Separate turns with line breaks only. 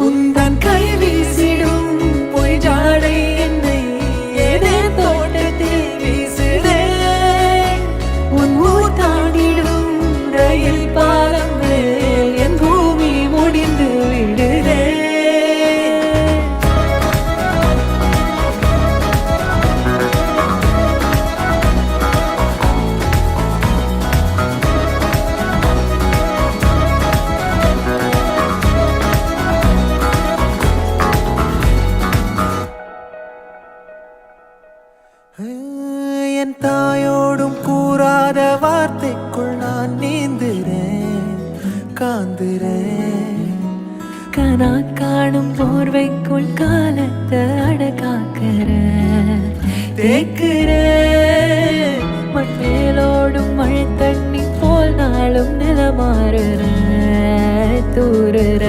உந்தன் கை வீசிடும் பொய் ஜாடை என்னை ஏதே தோட்டத்தில் வீசுதே. உன் ஊர் தாண்டிடும் ரயில் பாலம் மேல் என் பூமி முடிந்து விடுதே. என் தாயோடும் கூறாத வார்த்தைக்குள் நான் நீந்துறேன், காந்துறேன். கனா காணும் போர்வைக்குள் காலத்தை அடக்காக்கிற தேக்குறேன். மண்மேலோடும் மழை தண்ணி போல் நாளும் நிலமாறுற தூறுற.